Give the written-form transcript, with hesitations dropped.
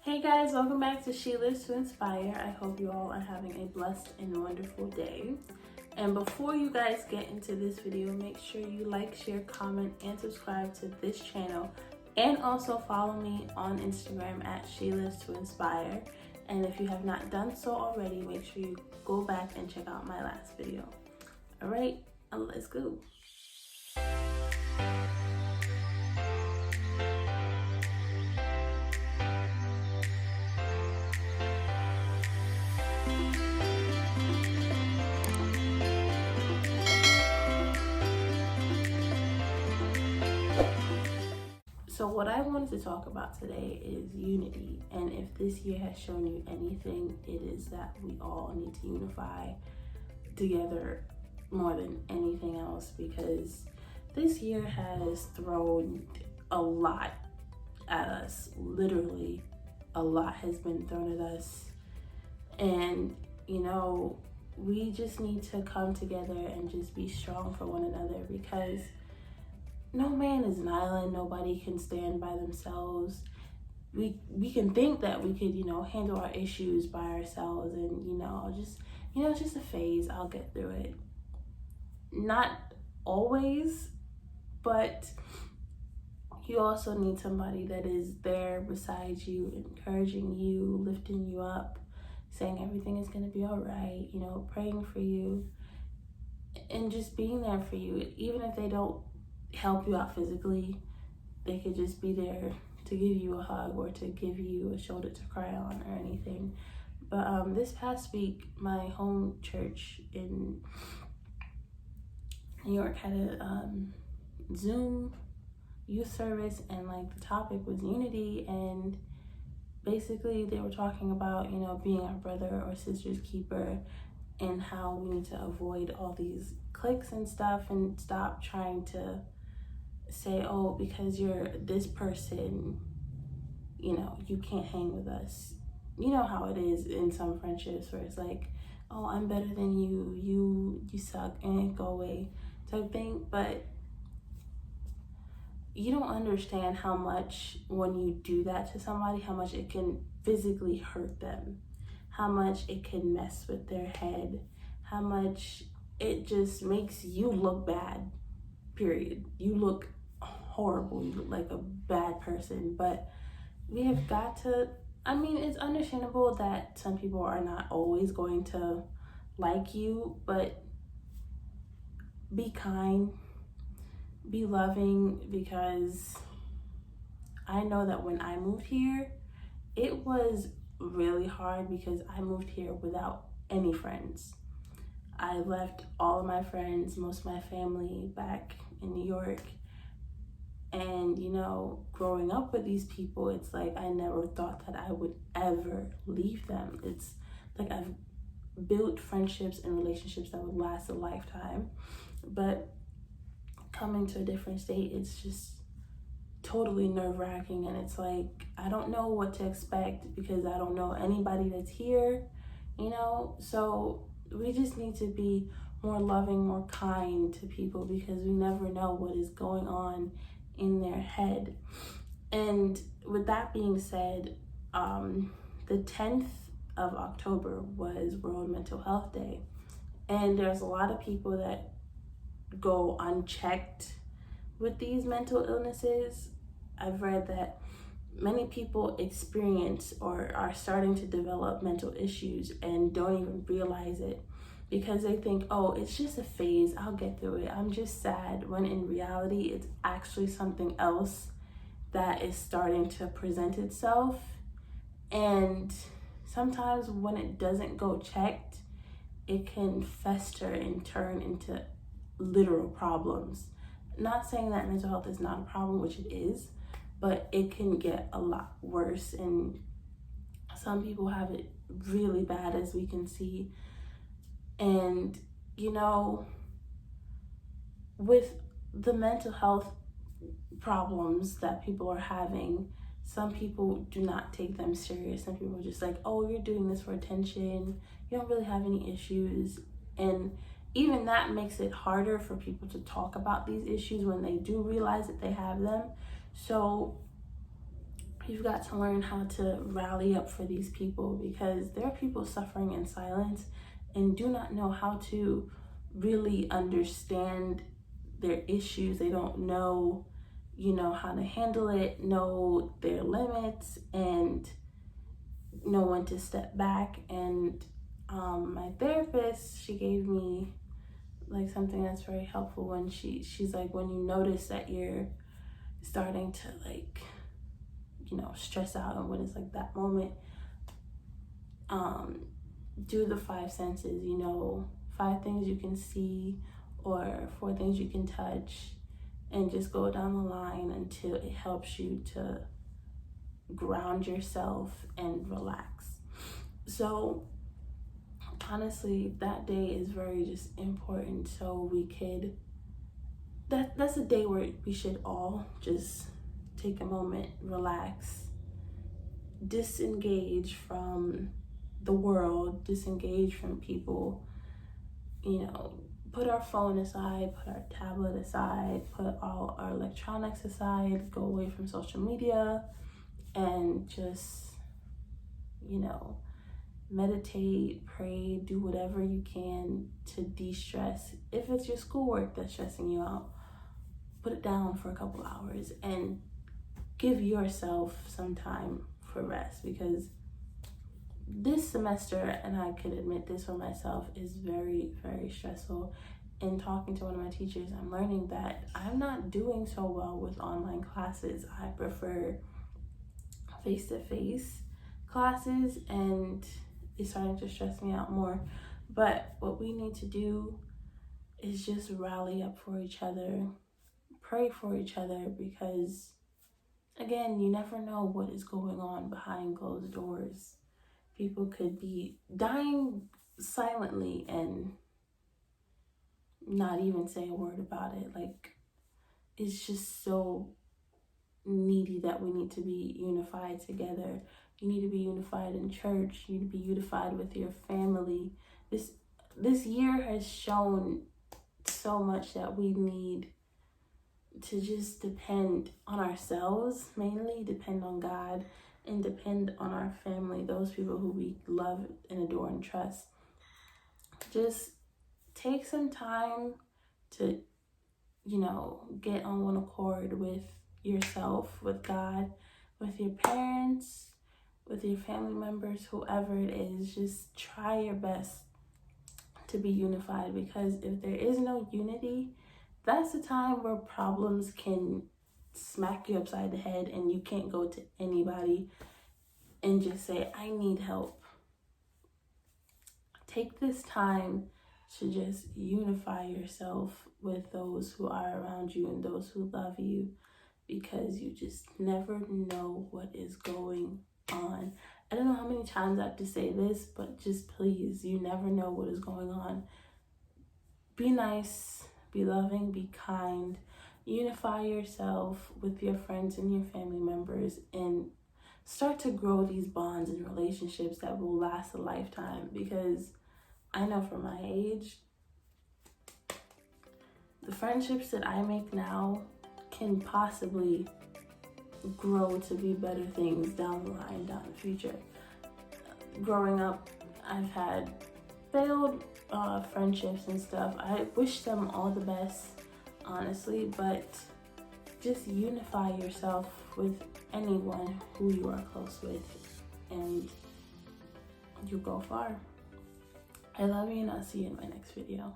Hey guys, welcome back to She Lives to Inspire. I hope you all are having a blessed and wonderful day. And before you guys get into this video, make sure you like, share, comment, and subscribe to this channel. And also follow me on Instagram at She Lives to Inspire. And if you have not done so already, make sure you go back and check out my last video. All right, let's go. So what I wanted to talk about today is unity, and if this year has shown you anything, it is that we all need to unify together more than anything else, because this year has thrown a lot at us. Literally a lot has been thrown at us, and we just need to come together and just be strong for one another, because no man is an island. Nobody can stand by themselves. We can think that we could, handle our issues by ourselves, and it's just a phase. I'll get through it. Not always, but you also need somebody that is there beside you, encouraging you, lifting you up, saying everything is going to be all right, praying for you, and just being there for you. Even if they don't help you out physically, they could just be there to give you a hug or to give you a shoulder to cry on or anything. But this past week, my home church in New York had a Zoom youth service, and the topic was unity, and basically they were talking about being our brother or sister's keeper, and how we need to avoid all these cliques and stuff, and stop trying to say, oh, because you're this person, you can't hang with us. You know how it is in some friendships where it's like, oh, I'm better than you, you suck, and go away type thing. But you don't understand how much, when you do that to somebody, how much it can physically hurt them, how much it can mess with their head, how much it just makes you look bad, period. You look horrible, you look like a bad person. But we have got to, it's understandable that some people are not always going to like you, but be kind, be loving, because I know that when I moved here, it was really hard, because I moved here without any friends. I left all of my friends, most of my family back in New York. And, growing up with these people, it's like I never thought that I would ever leave them. It's like I've built friendships and relationships that would last a lifetime. But coming to a different state, it's just totally nerve-wracking. And it's like, I don't know what to expect, because I don't know anybody that's here, So we just need to be more loving, more kind to people, because we never know what is going on in their head. And with that being said, the 10th of October was World Mental Health Day. And there's a lot of people that go unchecked with these mental illnesses. I've read that many people experience or are starting to develop mental issues and don't even realize it, because they think, oh, it's just a phase, I'll get through it, I'm just sad, when in reality it's actually something else that is starting to present itself. And sometimes when it doesn't go checked, it can fester and turn into literal problems. Not saying that mental health is not a problem, which it is, but it can get a lot worse, and some people have it really bad, as we can see. And with the mental health problems that people are having, some people do not take them serious. Some people are just like, oh, you're doing this for attention, you don't really have any issues. And even that makes it harder for people to talk about these issues when they do realize that they have them. So you've got to learn how to rally up for these people, because there are people suffering in silence and do not know how to really understand their issues. They don't know, how to handle it, know their limits, and know when to step back. And my therapist, she gave me like something that's very helpful when she's like, when you notice that you're starting to like, stress out, and when it's like that moment, do the 5 senses, 5 things you can see or 4 things you can touch, and just go down the line until it helps you to ground yourself and relax. So honestly, that day is very just important, so we could, that's a day where we should all just take a moment, relax, disengage from the world, disengage from people, put our phone aside, put our tablet aside, put all our electronics aside, go away from social media, and just, meditate, pray, do whatever you can to de-stress. If it's your schoolwork that's stressing you out, put it down for a couple hours and give yourself some time for rest, because this semester, and I can admit this for myself, is very, very stressful. In talking to one of my teachers, I'm learning that I'm not doing so well with online classes. I prefer face-to-face classes, and it's starting to stress me out more. But what we need to do is just rally up for each other, pray for each other, because again, you never know what is going on behind closed doors. People could be dying silently and not even say a word about it. Like, it's just so needy that we need to be unified together. You need to be unified in church. You need to be unified with your family. This year has shown so much that we need to just depend on ourselves, mainly depend on God, and depend on our family, those people who we love and adore and trust. Just take some time to, get on one accord with yourself, with God, with your parents, with your family members, whoever it is. Just try your best to be unified, because if there is no unity, that's the time where problems can smack you upside the head and you can't go to anybody and just say, I need help. Take this time to just unify yourself with those who are around you and those who love you, because you just never know what is going on. I don't know how many times I have to say this, but just please, you never know what is going on. Be nice, be loving, be kind, unify yourself with your friends and your family members, and start to grow these bonds and relationships that will last a lifetime. Because I know from my age, the friendships that I make now can possibly grow to be better things down the line, down the future. Growing up, I've had failed friendships and stuff. I wish them all the best, honestly, but just unify yourself with anyone who you are close with, and you go far. I love you, and I'll see you in my next video.